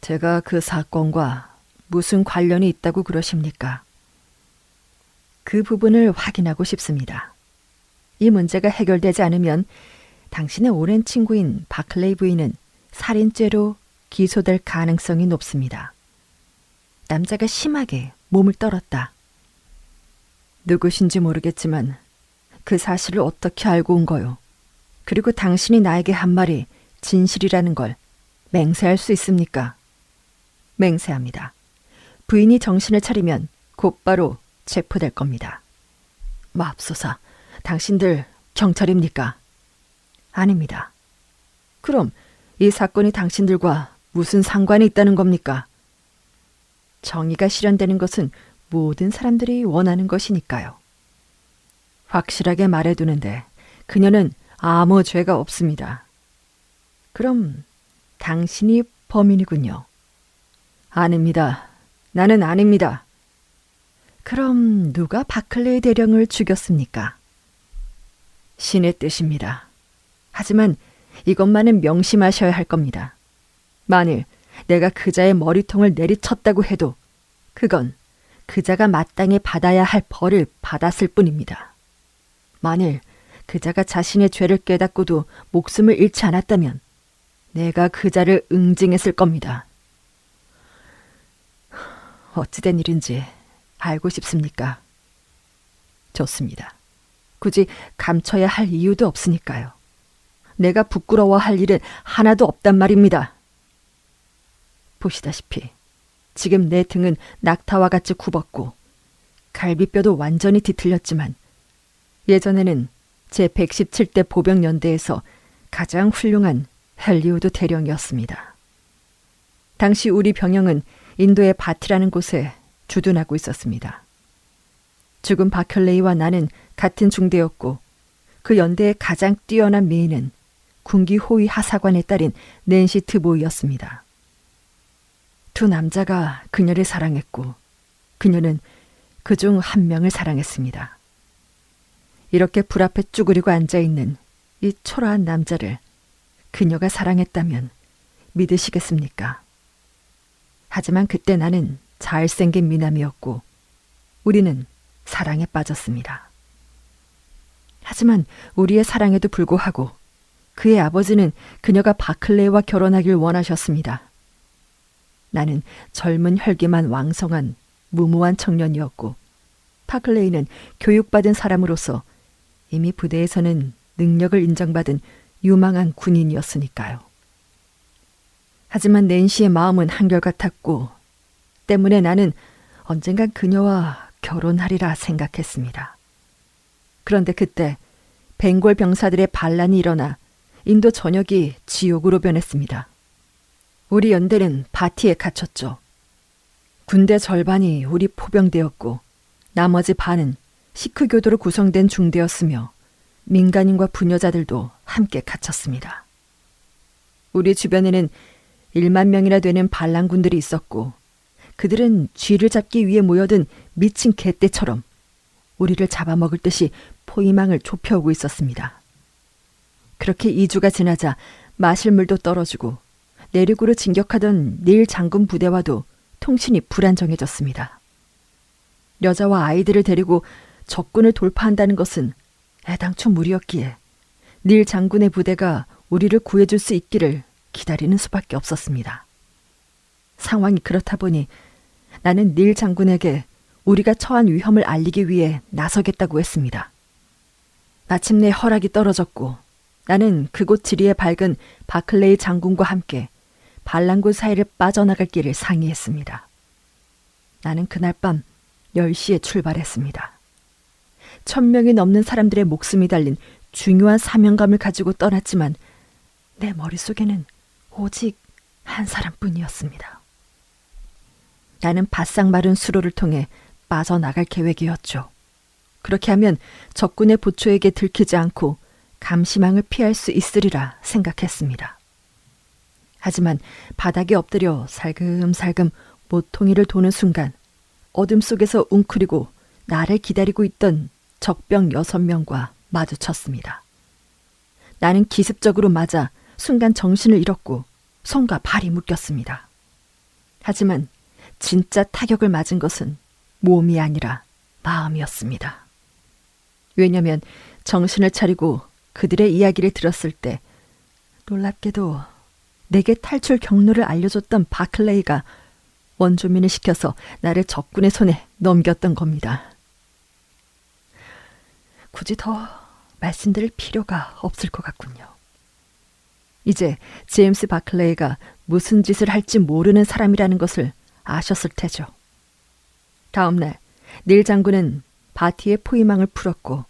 제가 그 사건과 무슨 관련이 있다고 그러십니까? 그 부분을 확인하고 싶습니다. 이 문제가 해결되지 않으면 당신의 오랜 친구인 바클레이 부인은 살인죄로 기소될 가능성이 높습니다. 남자가 심하게 몸을 떨었다. 누구신지 모르겠지만 그 사실을 어떻게 알고 온 거요? 그리고 당신이 나에게 한 말이 진실이라는 걸 맹세할 수 있습니까? 맹세합니다. 부인이 정신을 차리면 곧바로 체포될 겁니다. 맙소사, 당신들 경찰입니까? 아닙니다. 그럼 이 사건이 당신들과 무슨 상관이 있다는 겁니까? 정의가 실현되는 것은 모든 사람들이 원하는 것이니까요. 확실하게 말해두는데 그녀는 아무 죄가 없습니다. 그럼 당신이 범인이군요. 아닙니다. 나는 아닙니다. 그럼 누가 바클레이 대령을 죽였습니까? 신의 뜻입니다. 하지만 이것만은 명심하셔야 할 겁니다. 만일 내가 그자의 머리통을 내리쳤다고 해도 그건 그자가 마땅히 받아야 할 벌을 받았을 뿐입니다. 만일 그자가 자신의 죄를 깨닫고도 목숨을 잃지 않았다면 내가 그자를 응징했을 겁니다. 어찌된 일인지 알고 싶습니까? 좋습니다. 굳이 감춰야 할 이유도 없으니까요. 내가 부끄러워할 일은 하나도 없단 말입니다. 보시다시피 지금 내 등은 낙타와 같이 굽었고 갈비뼈도 완전히 뒤틀렸지만 예전에는 제 117대 보병연대에서 가장 훌륭한 헨리우드 대령이었습니다. 당시 우리 병영은 인도의 바티라는 곳에 주둔하고 있었습니다. 죽은 바클레이와 나는 같은 중대였고 그 연대의 가장 뛰어난 메인은 군기 호위 하사관의 딸인 낸시 트보이였습니다. 2 남자가 그녀를 사랑했고 그녀는 그중 1명을 사랑했습니다. 이렇게 불 앞에 쭈그리고 앉아있는 이 초라한 남자를 그녀가 사랑했다면 믿으시겠습니까? 하지만 그때 나는 잘생긴 미남이었고 우리는 사랑에 빠졌습니다. 하지만 우리의 사랑에도 불구하고 그의 아버지는 그녀가 바클레이와 결혼하길 원하셨습니다. 나는 젊은 혈기만 왕성한 무모한 청년이었고 바클레이는 교육받은 사람으로서 이미 부대에서는 능력을 인정받은 유망한 군인이었으니까요. 하지만 낸시의 마음은 한결같았고 때문에 나는 언젠간 그녀와 결혼하리라 생각했습니다. 그런데 그때 벵골 병사들의 반란이 일어나 인도 전역이 지옥으로 변했습니다. 우리 연대는 바티에 갇혔죠. 군대 절반이 우리 포병대였고 나머지 반은 시크 교도로 구성된 중대였으며 민간인과 부녀자들도 함께 갇혔습니다. 우리 주변에는 1만 명이나 되는 반란군들이 있었고 그들은 쥐를 잡기 위해 모여든 미친 개떼처럼 우리를 잡아먹을 듯이 포위망을 좁혀오고 있었습니다. 그렇게 2주가 지나자 마실 물도 떨어지고 내륙으로 진격하던 닐 장군 부대와도 통신이 불안정해졌습니다. 여자와 아이들을 데리고 적군을 돌파한다는 것은 애당초 무리였기에 닐 장군의 부대가 우리를 구해줄 수 있기를 기다리는 수밖에 없었습니다. 상황이 그렇다 보니 나는 닐 장군에게 우리가 처한 위험을 알리기 위해 나서겠다고 했습니다. 마침내 허락이 떨어졌고 나는 그곳 지리에 밝은 바클레이 장군과 함께 반란군 사이를 빠져나갈 길을 상의했습니다. 나는 그날 밤 10시에 출발했습니다. 1000명이 넘는 사람들의 목숨이 달린 중요한 사명감을 가지고 떠났지만 내 머릿속에는 오직 한 사람뿐이었습니다. 나는 바싹 마른 수로를 통해 빠져나갈 계획이었죠. 그렇게 하면 적군의 보초에게 들키지 않고 감시망을 피할 수 있으리라 생각했습니다. 하지만 바닥에 엎드려 살금살금 모퉁이를 도는 순간 어둠 속에서 웅크리고 나를 기다리고 있던 적병 6명과 마주쳤습니다. 나는 기습적으로 맞아 순간 정신을 잃었고 손과 발이 묶였습니다. 하지만 진짜 타격을 맞은 것은 몸이 아니라 마음이었습니다. 왜냐하면 정신을 차리고 그들의 이야기를 들었을 때 놀랍게도 내게 탈출 경로를 알려줬던 바클레이가 원주민을 시켜서 나를 적군의 손에 넘겼던 겁니다. 굳이 더 말씀드릴 필요가 없을 것 같군요. 이제 제임스 바클레이가 무슨 짓을 할지 모르는 사람이라는 것을 아셨을 테죠. 다음 날 닐 장군은 바티의 포위망을 풀었고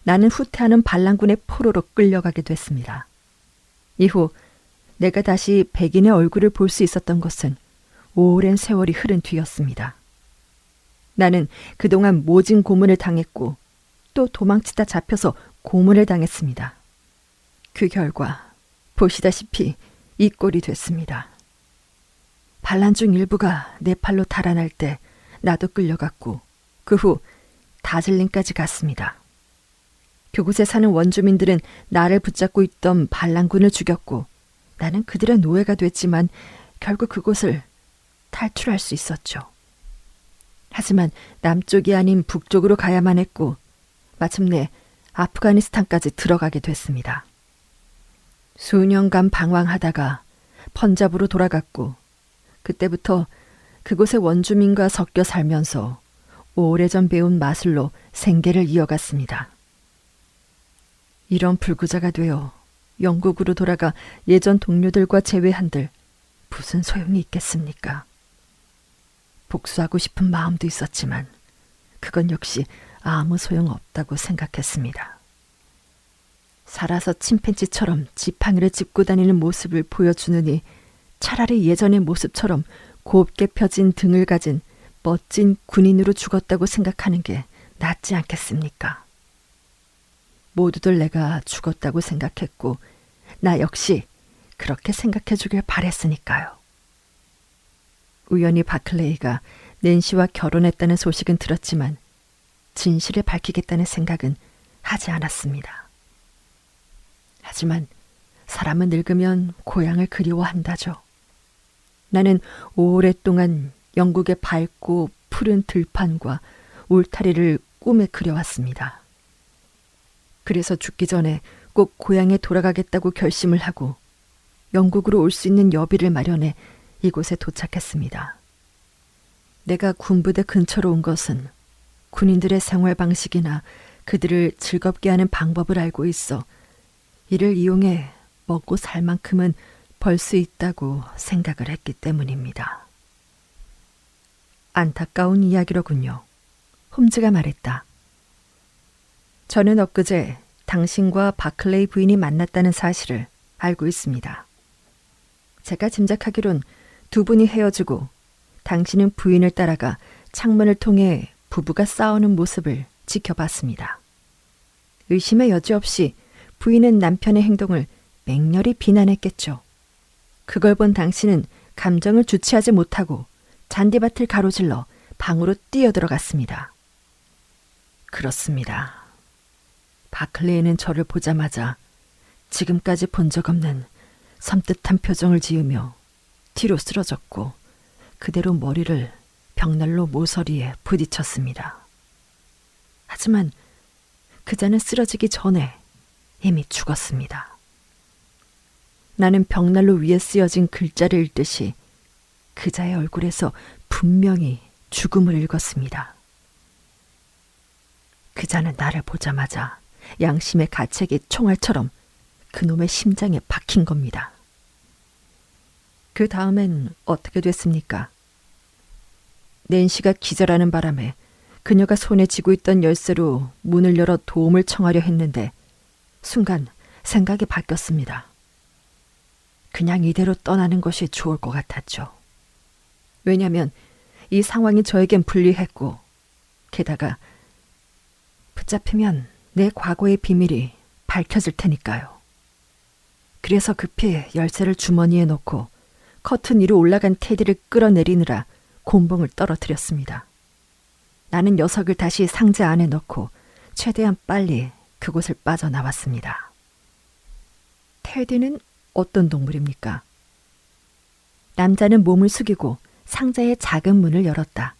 나는 후퇴하는 반란군의 포로로 끌려가게 됐습니다. 이후 내가 다시 백인의 얼굴을 볼 수 있었던 것은 오랜 세월이 흐른 뒤였습니다. 나는 그동안 모진 고문을 당했고 또 도망치다 잡혀서 고문을 당했습니다. 그 결과 보시다시피 이 꼴이 됐습니다. 반란 중 일부가 네팔로 달아날 때 나도 끌려갔고 그 후 다즐링까지 갔습니다. 그곳에 사는 원주민들은 나를 붙잡고 있던 반란군을 죽였고 나는 그들의 노예가 됐지만 결국 그곳을 탈출할 수 있었죠. 하지만 남쪽이 아닌 북쪽으로 가야만 했고 마침내 아프가니스탄까지 들어가게 됐습니다. 수년간 방황하다가 펀잡으로 돌아갔고 그때부터 그곳의 원주민과 섞여 살면서 오래전 배운 마술로 생계를 이어갔습니다. 이런 불구자가 되어 영국으로 돌아가 예전 동료들과 재회한들 무슨 소용이 있겠습니까? 복수하고 싶은 마음도 있었지만 그건 역시 아무 소용없다고 생각했습니다. 살아서 침팬지처럼 지팡이를 짚고 다니는 모습을 보여주느니 차라리 예전의 모습처럼 곱게 펴진 등을 가진 멋진 군인으로 죽었다고 생각하는 게 낫지 않겠습니까? 모두들 내가 죽었다고 생각했고 나 역시 그렇게 생각해 주길 바랬으니까요. 우연히 바클레이가 낸시와 결혼했다는 소식은 들었지만 진실을 밝히겠다는 생각은 하지 않았습니다. 하지만 사람은 늙으면 고향을 그리워한다죠. 나는 오랫동안 영국의 밝고 푸른 들판과 울타리를 꿈에 그려왔습니다. 그래서 죽기 전에 꼭 고향에 돌아가겠다고 결심을 하고 영국으로 올 수 있는 여비를 마련해 이곳에 도착했습니다. 내가 군부대 근처로 온 것은 군인들의 생활 방식이나 그들을 즐겁게 하는 방법을 알고 있어 이를 이용해 먹고 살 만큼은 벌 수 있다고 생각을 했기 때문입니다. 안타까운 이야기로군요. 홈즈가 말했다. 저는 엊그제 당신과 바클레이 부인이 만났다는 사실을 알고 있습니다. 제가 짐작하기론 두 분이 헤어지고 당신은 부인을 따라가 창문을 통해 부부가 싸우는 모습을 지켜봤습니다. 의심의 여지 없이 부인은 남편의 행동을 맹렬히 비난했겠죠. 그걸 본 당신은 감정을 주체하지 못하고 잔디밭을 가로질러 방으로 뛰어들어갔습니다. 그렇습니다. 바클레이는 저를 보자마자 지금까지 본 적 없는 섬뜩한 표정을 지으며 뒤로 쓰러졌고 그대로 머리를 벽난로 모서리에 부딪혔습니다. 하지만 그자는 쓰러지기 전에 이미 죽었습니다. 나는 벽난로 위에 쓰여진 글자를 읽듯이 그자의 얼굴에서 분명히 죽음을 읽었습니다. 그자는 나를 보자마자 양심의 가책이 총알처럼 그놈의 심장에 박힌 겁니다. 그 다음엔 어떻게 됐습니까? 낸시가 기절하는 바람에 그녀가 손에 쥐고 있던 열쇠로 문을 열어 도움을 청하려 했는데 순간 생각이 바뀌었습니다. 그냥 이대로 떠나는 것이 좋을 것 같았죠. 왜냐하면 이 상황이 저에겐 불리했고 게다가 붙잡히면 내 과거의 비밀이 밝혀질 테니까요. 그래서 급히 열쇠를 주머니에 넣고 커튼 위로 올라간 테디를 끌어내리느라 곤봉을 떨어뜨렸습니다. 나는 녀석을 다시 상자 안에 넣고 최대한 빨리 그곳을 빠져나왔습니다. 테디는 어떤 동물입니까? 남자는 몸을 숙이고 상자의 작은 문을 열었다.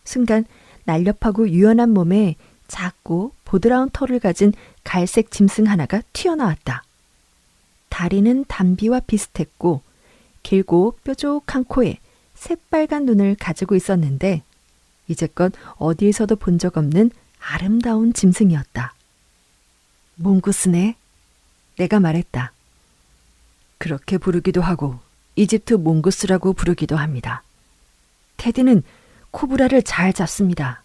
순간 날렵하고 유연한 몸에 작고 보드라운 털을 가진 갈색 짐승 하나가 튀어나왔다. 다리는 담비와 비슷했고 길고 뾰족한 코에 새빨간 눈을 가지고 있었는데 이제껏 어디에서도 본 적 없는 아름다운 짐승이었다. 몽구스네? 내가 말했다. 그렇게 부르기도 하고 이집트 몽구스라고 부르기도 합니다. 테디는 코브라를 잘 잡습니다.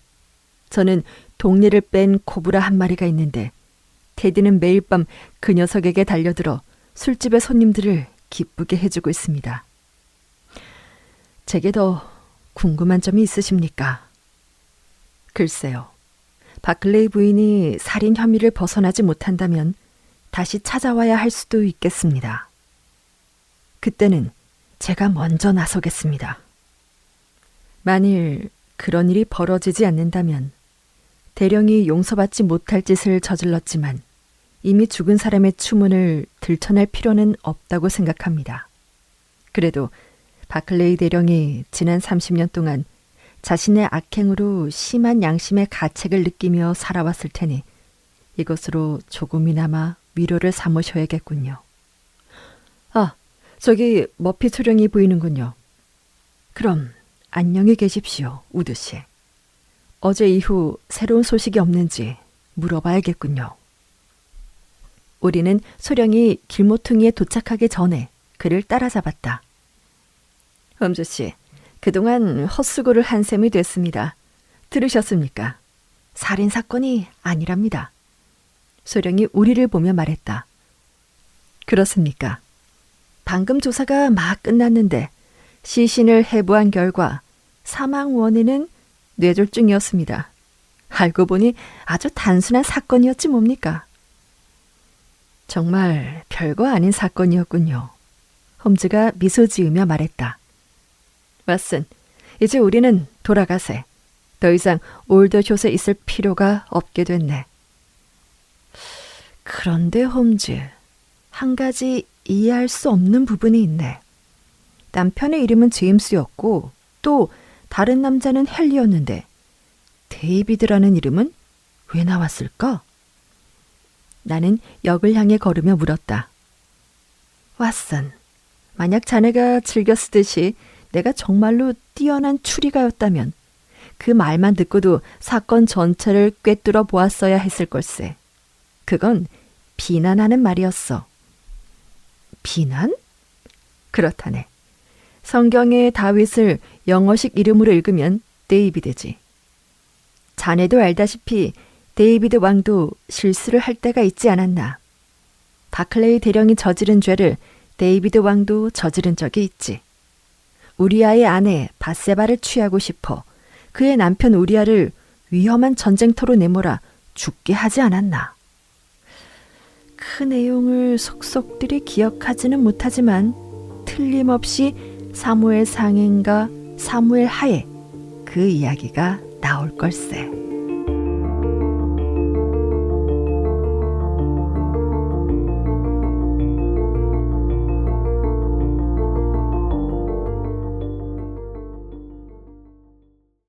저는 독리를 뺀 코브라 한 마리가 있는데 테디는 매일 밤 그 녀석에게 달려들어 술집의 손님들을 기쁘게 해주고 있습니다. 제게 더 궁금한 점이 있으십니까? 글쎄요. 바클레이 부인이 살인 혐의를 벗어나지 못한다면 다시 찾아와야 할 수도 있겠습니다. 그때는 제가 먼저 나서겠습니다. 만일 그런 일이 벌어지지 않는다면 대령이 용서받지 못할 짓을 저질렀지만 이미 죽은 사람의 추문을 들춰낼 필요는 없다고 생각합니다. 그래도 바클레이 대령이 지난 30년 동안 자신의 악행으로 심한 양심의 가책을 느끼며 살아왔을 테니 이것으로 조금이나마 위로를 삼으셔야겠군요. 아, 저기 머피 소령이 보이는군요. 그럼 안녕히 계십시오, 우드 씨. 어제 이후 새로운 소식이 없는지 물어봐야겠군요. 우리는 소령이 길모퉁이에 도착하기 전에 그를 따라잡았다. 홈즈 씨, 그동안 헛수고를 한 셈이 됐습니다. 들으셨습니까? 살인사건이 아니랍니다. 소령이 우리를 보며 말했다. 그렇습니까? 방금 조사가 막 끝났는데 시신을 해부한 결과 사망 원인은 뇌졸중이었습니다. 알고 보니 아주 단순한 사건이었지 뭡니까? 정말 별거 아닌 사건이었군요. 홈즈가 미소 지으며 말했다. 왓슨, 이제 우리는 돌아가세. 더 이상 올더숏에 있을 필요가 없게 됐네. 그런데 홈즈, 한 가지 이해할 수 없는 부분이 있네. 남편의 이름은 제임스였고 또 다른 남자는 헨리였는데 데이비드라는 이름은 왜 나왔을까? 나는 역을 향해 걸으며 물었다. 왓슨, 만약 자네가 즐겨 쓰듯이 내가 정말로 뛰어난 추리가였다면 그 말만 듣고도 사건 전체를 꿰뚫어 보았어야 했을 걸세. 그건 비난하는 말이었어. 비난? 그렇다네. 성경의 다윗을 영어식 이름으로 읽으면 데이비드지. 자네도 알다시피 데이비드 왕도 실수를 할 때가 있지 않았나. 바클레이 대령이 저지른 죄를 데이비드 왕도 저지른 적이 있지. 우리아의 아내 바세바를 취하고 싶어 그의 남편 우리아를 위험한 전쟁터로 내몰아 죽게 하지 않았나. 그 내용을 속속들이 기억하지는 못하지만 틀림없이 사무엘 상행과 사무엘 하에 그 이야기가 나올 걸세.